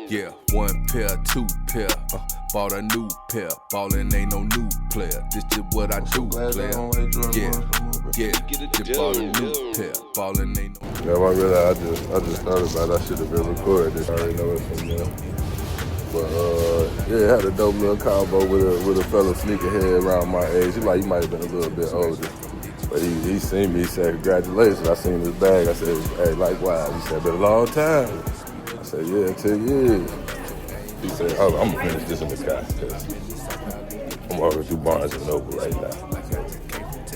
Yeah, one pair, two pair. Bought a new pair. Ballin' ain't no new player. This is what I do, player. Yeah, just bought a new pair. Ballin' ain't no. Yeah, I realized I just thought about it. I should have been recording this. I already know it's from there. But yeah, I had a dope little combo with a fellow sneakerhead around my age. He might have been a little bit older. But he seen me, he said, congratulations. I seen his bag. I said, hey, likewise. He said, been a long time. I said, yeah, 10 years. He said, oh, I'm gonna finish this in the car because I'm walking through Barnes and Noble right now.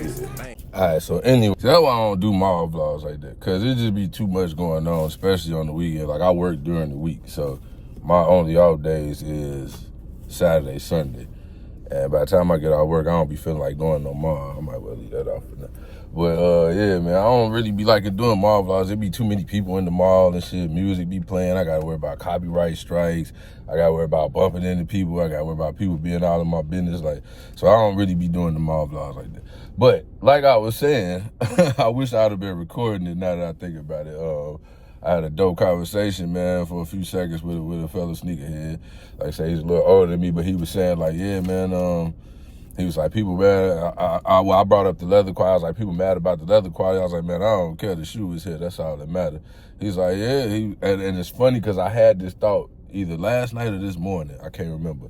Yeah. All right, so anyway, that's why I don't do mall vlogs like that, because it just be too much going on, especially on the weekend. Like, I work during the week, so my only off days is Saturday, Sunday. And by the time I get out of work, I don't be feeling like going no mall. I might well leave that off for now. But yeah, man, I don't really be liking doing mall vlogs. There be too many people in the mall and shit. Music be playing. I gotta worry about copyright strikes. I gotta worry about bumping into people. I gotta worry about people being all in my business. Like, so I don't really be doing the mall vlogs like that. But like I was saying, I wish I'd have been recording it now that I think about it. I had a dope conversation, man, for a few seconds with a fellow sneakerhead. Like I say, he's a little older than me, but he was saying like, yeah, man, he was like, people mad. I brought up the leather quality. I was like, people mad about the leather quality. I was like, man, I don't care. The shoe is here. That's all that matters. He's like, yeah. And it's funny because I had this thought either last night or this morning. I can't remember.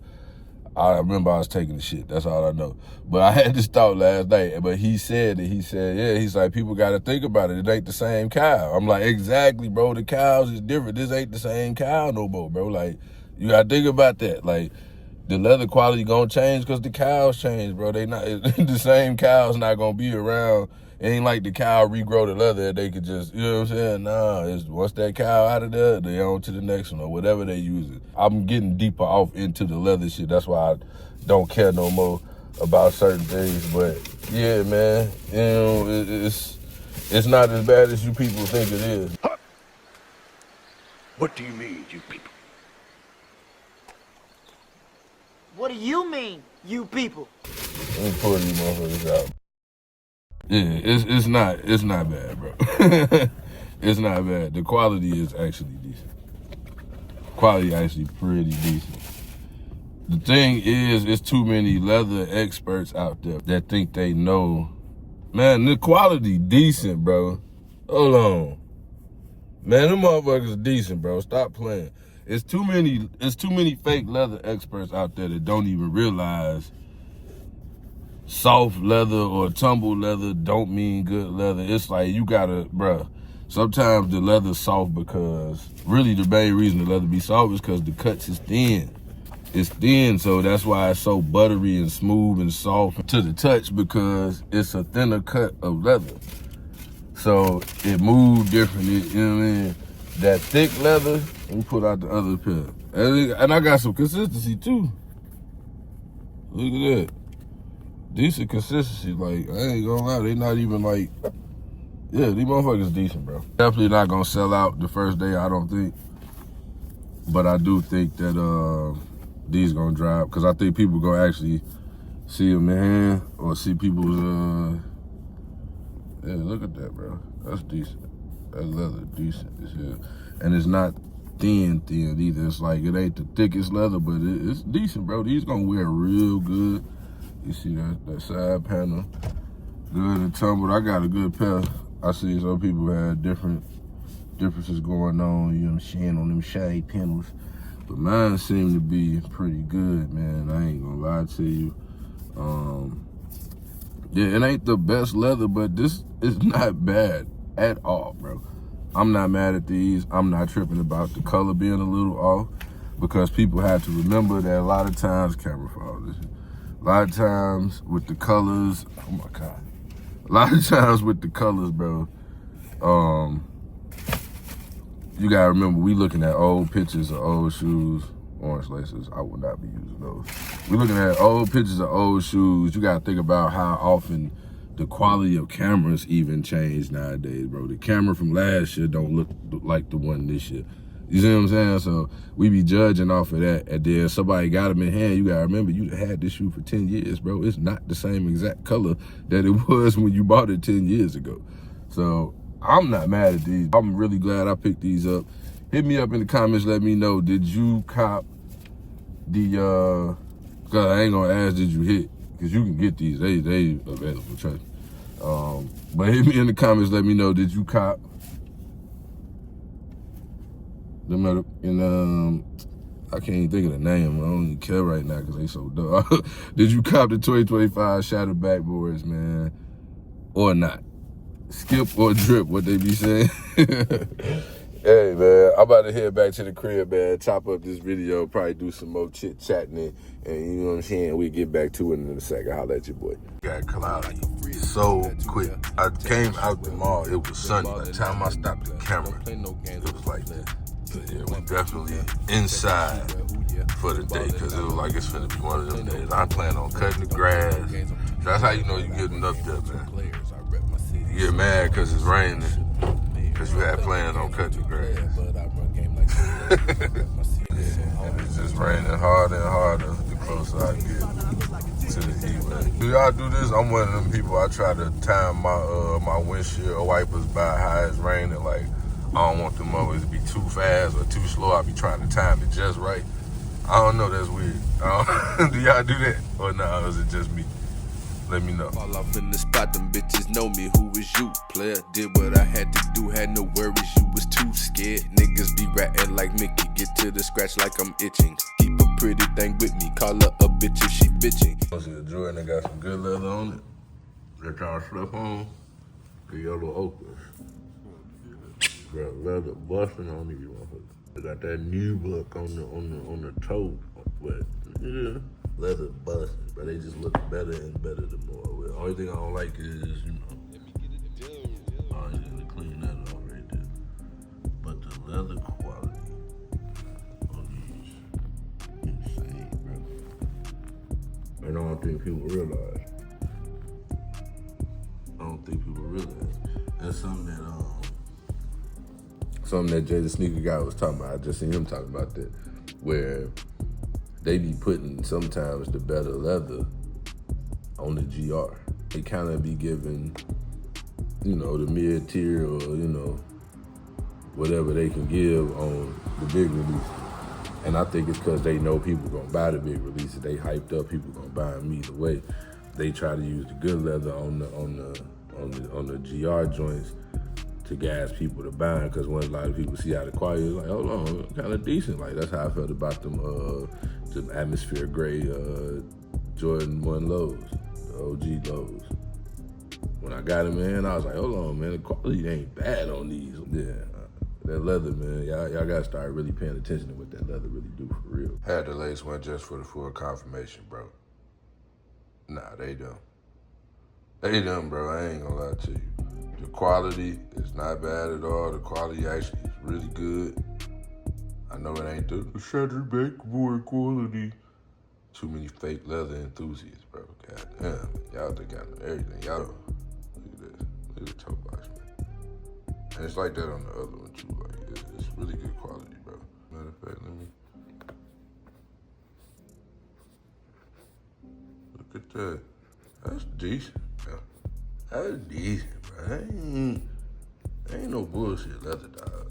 I remember I was taking the shit. That's all I know. But I had this thought last night. But he said, yeah, he's like, people got to think about it. It ain't the same cow. I'm like, exactly, bro. The cows is different. This ain't the same cow no more, bro. Like, you got to think about that. Like, the leather quality gonna change because the cows change, bro. They not the same cow's not gonna be around. It ain't like the cow regrow the leather. They could just, you know what I'm saying? Nah, it's once that cow out of there, they on to the next one or whatever they use it. I'm getting deeper off into the leather shit. That's why I don't care no more about certain things. But yeah, man, you know, it's not as bad as you people think it is. What do you mean, you people? What do you mean, you people? Let me pull these motherfuckers out. Yeah, it's not bad, bro. It's not bad. The quality is actually decent. Quality actually pretty decent. The thing is, it's too many leather experts out there that think they know. Man, the quality decent, bro. Hold on. Man, them motherfuckers decent, bro. Stop playing. It's too many fake leather experts out there that don't even realize soft leather or tumble leather don't mean good leather. It's like you gotta, bruh. Sometimes the leather's soft because really the main reason the leather be soft is because the cuts is thin. It's thin, so that's why it's so buttery and smooth and soft to the touch, because it's a thinner cut of leather. So it moves differently, you know what I mean? That thick leather, let me put out the other pair. And I got some consistency too. Look at that. Decent consistency, like, I ain't gonna lie, they not even like, yeah, these motherfuckers decent, bro. Definitely not gonna sell out the first day, I don't think. But I do think that these gonna drop, because I think people gonna actually see them in hand or see people's, yeah, look at that, bro. That's decent. That leather decent as hell. And it's not thin either. It's like, it ain't the thickest leather, but it's decent, bro. These gonna wear real good. You see that side panel, good and tumbled. I got a good pair. I see some people had differences going on, you know what I'm saying, on them shade panels. But mine seem to be pretty good, man. I ain't gonna lie to you. Yeah, it ain't the best leather, but this is not bad at all, bro. I'm not mad at these. I'm not tripping about the color being a little off, because people have to remember that a lot of times, camera fall, a lot of times with the colors, oh my God. A lot of times with the colors, bro, you gotta remember, we looking at old pictures of old shoes, orange laces, I would not be using those. We looking at old pictures of old shoes. You gotta think about how often the quality of cameras even change nowadays, bro. The camera from last year don't look like the one this year. You see what I'm saying? So we be judging off of that, and then somebody got them in hand. You gotta remember, you had this shoe for 10 years, bro. It's not the same exact color that it was when you bought it 10 years ago. So I'm not mad at these. I'm really glad I picked these up. hit me up in the comments. Let me know, did you cop the, cause I ain't gonna ask did you hit, cause you can get these, they available, trust me. But hit me in the comments, let me know, did you cop them, and I can't even think of the name. I don't even care right now because they so dope. Did you cop the 2025 Shattered Backboards, man? Or not? Skip or drip, what they be saying? Hey, man, I'm about to head back to the crib, man. Chop up this video, probably do some more chit-chatting, and you know what I'm saying? We'll get back to it in a second. Holla at your boy. Got cloudy so quick. I came out the mall, it was sunny. By the time I stopped the camera, it was like that. Yeah, we definitely inside for the day because it was like it's finna be one of them days. I plan on cutting the grass. That's how you know you're getting up there, man. You get mad because it's raining because you had plans on cutting the grass. And it's just raining harder and harder the closer I get to the heat, man. Do y'all do this? I'm one of them people, I try to time my windshield wipers by how it's raining. Like, I don't want them always to be too fast or too slow. I be trying to time it just right. I don't know, that's weird. Do y'all do that? Or nah, is it just me? Let me know. All off in the spot, them bitches know me. Who is you, player? Did what I had to do, had no worries. You was too scared. Niggas be ratting like Mickey. Get to the scratch like I'm itching. Keep a pretty thing with me. Call her a bitch if she bitching. See the Jordan, they got some good leather on it. They're trying to slip on the yellow ochre. Got leather busting on these motherfuckers. They got that new look on the toe, but yeah, leather busting. But they just look better and better the more. The only thing I don't like is, you know, oh yeah, they clean that off right there. But the leather quality on these, insane, bro. And I don't think people realize. That's something that Jay the Sneaker Guy was talking about. I just seen him talking about that, where they be putting sometimes the better leather on the GR. They kind of be giving, you know, the mid-tier or, you know, whatever they can give on the big releases. And I think it's because they know people gonna buy the big releases. They hyped up, people gonna buy them either way. They try to use the good leather on the GR joints to gas people to buy them, because when a lot of people see how the quality is, like, hold on, kind of decent. Like, that's how I felt about them atmosphere gray Jordan 1 lows, the OG lows. When I got them in, I was like, hold on, man, the quality ain't bad on these. Yeah, that leather, man, y'all gotta start really paying attention to what that leather really do for real. Had the lace one just for the full confirmation, bro. Nah, they don't. They done, bro, I ain't gonna lie to you. The quality is not bad at all. The quality actually is really good. I know it ain't the Shattered Backboard quality. Too many fake leather enthusiasts, bro. God damn, y'all think I know everything. Y'all don't. Look at this. Look at the toe box, man. And it's like that on the other one too. Like, it's really good quality, bro. Matter of fact, let me. Look at that. That's decent, bro. That's decent, bro. Ain't no bullshit leather, dog.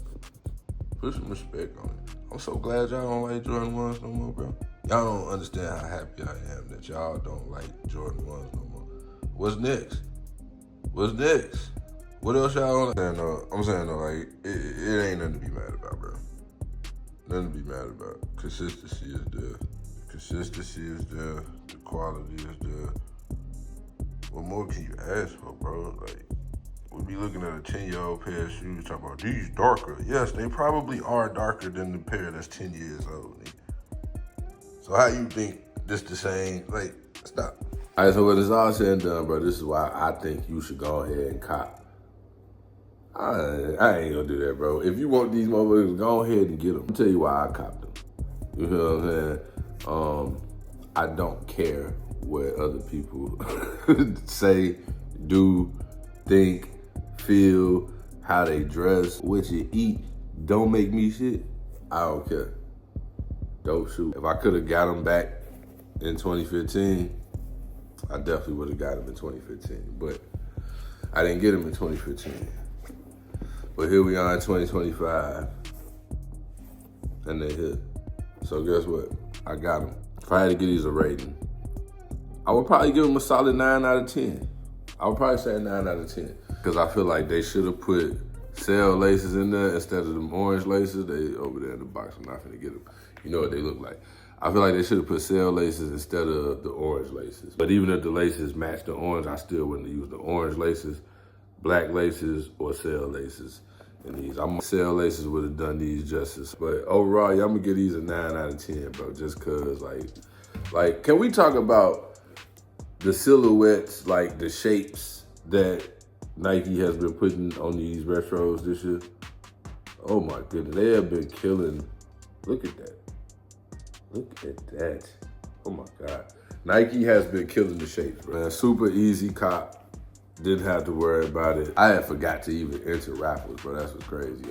Put some respect on it. I'm so glad y'all don't like Jordan 1s no more, bro. Y'all don't understand how happy I am that y'all don't like Jordan 1s no more. What's next? What's next? What else y'all don't like? I'm saying though, like, it ain't nothing to be mad about, bro. Nothing to be mad about. Consistency is there. Consistency is there. The quality is there. What more can you ask for, bro? Like, we be looking at a 10-year-old pair of shoes talking about these darker. Yes, they probably are darker than the pair that's 10 years old. So how you think this the same? Like, stop. All right, so when it's all said and done, bro, this is why I think you should go ahead and cop. I ain't gonna do that, bro. If you want these motherfuckers, go ahead and get them. I'll tell you why I copped them. You know what I'm saying? I don't care what other people say, do, think, feel, how they dress, what you eat. Don't make me shit. I don't care. Dope shoe. If I could have got them back in 2015, I definitely would have got them in 2015. But I didn't get them in 2015. But here we are in 2025. and they hit. So guess what? I got them. If I had to give these a rating, I would probably give them a solid 9 out of 10. I would probably say a 9 out of 10. Because I feel like they should have put cell laces in there instead of them orange laces. They over there in the box, I'm not gonna get them. You know what they look like. I feel like they should have put cell laces instead of the orange laces. But even if the laces match the orange, I still wouldn't use the orange laces, black laces, or cell laces in these. Cell laces would have done these justice. But overall, yeah, I'm gonna give these a 9 out of 10, bro, just cause like, can we talk about the silhouettes, like the shapes that Nike has been putting on these retros this year? Oh my goodness, they have been killing. Look at that. Look at that. Oh my God. Nike has been killing the shapes, bro. Man, super easy cop. Didn't have to worry about it. I had forgot to even enter raffles, bro. That's what's crazy.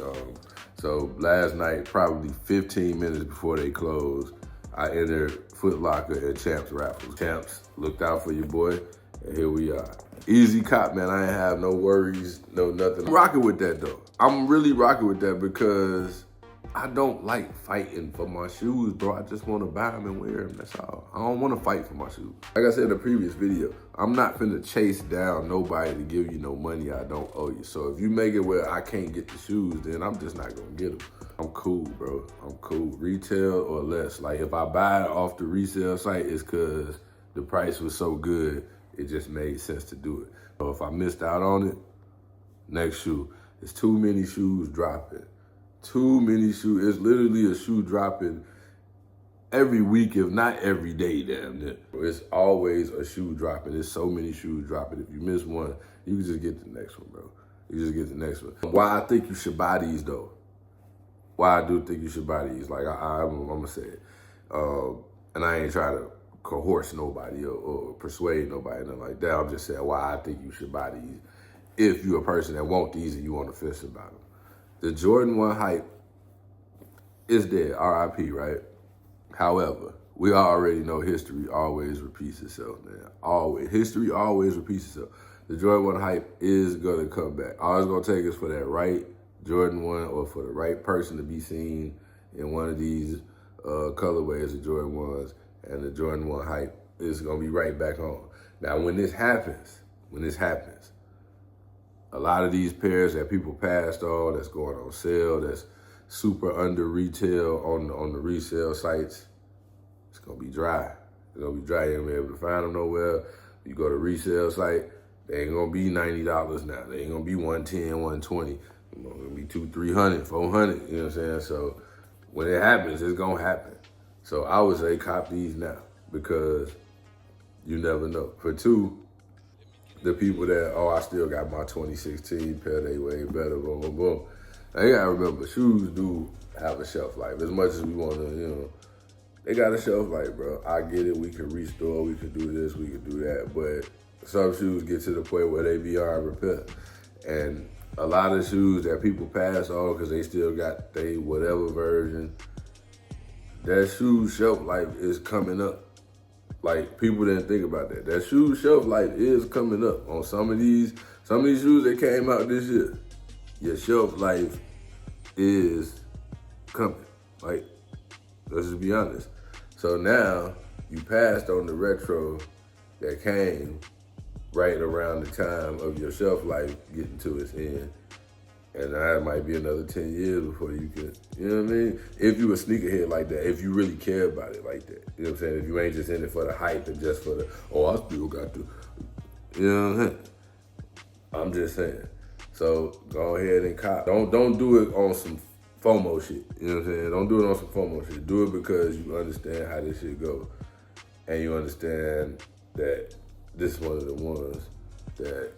So last night, probably 15 minutes before they closed, I entered Foot Locker and Champs raffles. Champs looked out for your boy, and here we are. Easy cop, man. I ain't have no worries, no nothing. I'm rocking with that though. I'm really rocking with that because I don't like fighting for my shoes, bro. I just want to buy them and wear them, that's all. I don't want to fight for my shoes. Like I said in the previous video, I'm not finna chase down nobody to give you no money I don't owe you. So if you make it where I can't get the shoes, then I'm just not gonna get them. I'm cool, bro. I'm cool. Retail or less. Like if I buy it off the resale site, it's cause the price was so good, it just made sense to do it. So if I missed out on it, next shoe. It's too many shoes dropping. Too many shoes. It's literally a shoe dropping every week, if not every day, damn near. It's always a shoe dropping. There's so many shoes dropping. If you miss one, you can just get the next one, bro. You just get the next one. Why I think you should buy these, though. Why I do think you should buy these. Like, I'm gonna say it. And I ain't trying to coerce nobody or persuade nobody, nothing like that. I'm just saying why I think you should buy these if you're a person that want these and you want to fist about them. The Jordan 1 hype is dead, RIP, right? However, we already know history always repeats itself, man. Always. History always repeats itself. The Jordan 1 hype is gonna come back. All it's gonna take is for that right Jordan 1 or for the right person to be seen in one of these colorways of Jordan 1s, and the Jordan 1 hype is gonna be right back on. Now, when this happens, a lot of these pairs that people passed on, that's going on sale, that's super under retail on the resale sites, it's gonna be dry. It's gonna be dry. You ain't gonna be able to find them nowhere. You go to resale site, they ain't gonna be $90 now. They ain't gonna be $110, $120. It's gonna be $200, $300, $400. You know what I'm saying? So when it happens, it's gonna happen. So I would say cop these now because you never know. For two, the people that, I still got my 2016 pair, they way better, boom, boom, boom. Now you gotta remember, shoes do have a shelf life. As much as we wanna, they got a shelf life, bro. I get it, we can restore, we can do this, we can do that, but some shoes get to the point where they beyond repair. And a lot of shoes that people pass on because they still got they whatever version, that shoe shelf life is coming up. Like, people didn't think about that. That shoe shelf life is coming up on some of these shoes that came out this year. Your shelf life is coming. Like, let's just be honest. So now you passed on the retro that came right around the time of your shelf life getting to its end. And that might be another 10 years before you can, you know what I mean? If you a sneakerhead like that, if you really care about it like that. You know what I'm saying? If you ain't just in it for the hype and just for the, I still got to, you know what I'm saying? I'm just saying. So go ahead and cop. Don't do it on some FOMO shit. You know what I'm saying? Don't do it on some FOMO shit. Do it because you understand how this shit goes. And you understand that this is one of the ones that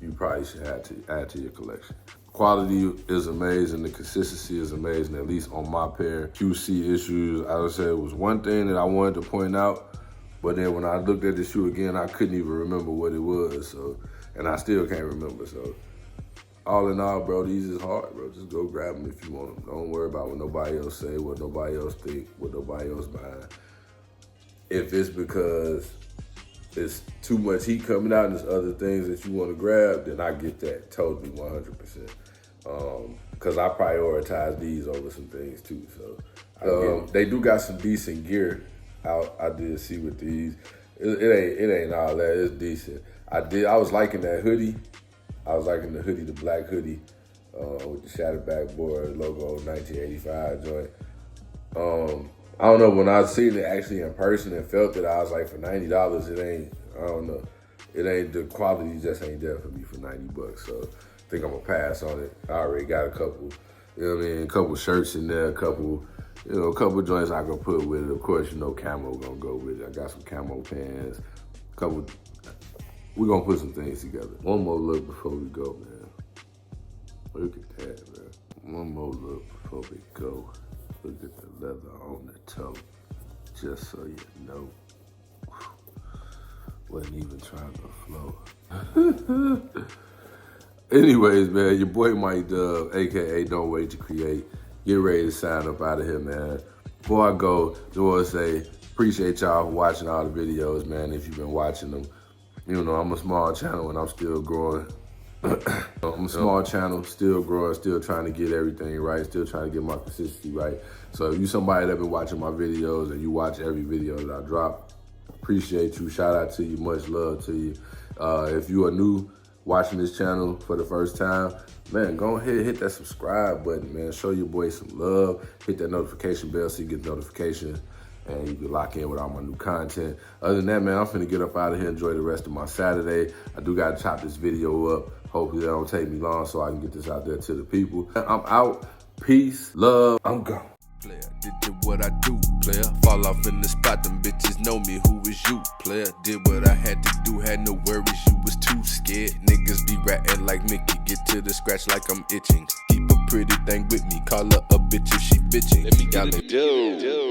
you probably should have to add to your collection. Quality is amazing, the consistency is amazing, at least on my pair. QC issues, I would say it was one thing that I wanted to point out, but then when I looked at the shoe again, I couldn't even remember what it was, so, and I still can't remember, so. All in all, bro, these is hard, bro. Just go grab them if you want them. Don't worry about what nobody else say, what nobody else think, what nobody else buying. If it's because it's too much heat coming out and there's other things that you want to grab, then I get that totally 100%. because I prioritize these over some things too. So they do got some decent gear out. I did see with these. It ain't all that. It's decent. I was liking that hoodie. I was liking the hoodie, the black hoodie with the Shattered Backboard logo, 1985 joint. I don't know, when I seen it actually in person and felt it, I was like, for $90, it ain't, I don't know. It ain't, the quality just ain't there for me for $90. So I think I'm gonna pass on it. I already got a couple, you know what I mean, a couple shirts in there, a couple joints I can put with it. Of course, you know, camo gonna go with it. I got some camo pants, we're gonna put some things together. One more look before we go, man. Look at that, man. One more look before we go. Look at the leather on the toe, just so you know. Wasn't even trying to flow. Anyways, man, your boy Mike Dub, AKA Don't Wait to Create. Get ready to sign up out of here, man. Before I go, just want to say, appreciate y'all for watching all the videos, man, if you've been watching them. You know, I'm a small channel and I'm still growing. I'm a small channel, still growing, still trying to get everything right, still trying to get my consistency right. So if you somebody that been watching my videos and you watch every video that I drop, appreciate you, shout out to you, much love to you. If you are new watching this channel for the first time, man, go ahead, hit that subscribe button, man. Show your boy some love. Hit that notification bell so you get notifications and you can lock in with all my new content. Other than that, man, I'm finna get up out of here, enjoy the rest of my Saturday. I do gotta chop this video up. Hopefully that don't take me long so I can get this out there to the people. I'm out, peace, love, I'm gone. Player, did what I do, player. Fall off in the spot, them bitches know me, who is you, player. Did what I had to do, had no worries, you was too scared. Niggas be ratting like Mickey, get to the scratch like I'm itching. Keep a pretty thing with me, call her a bitch if she bitching. Let me get it,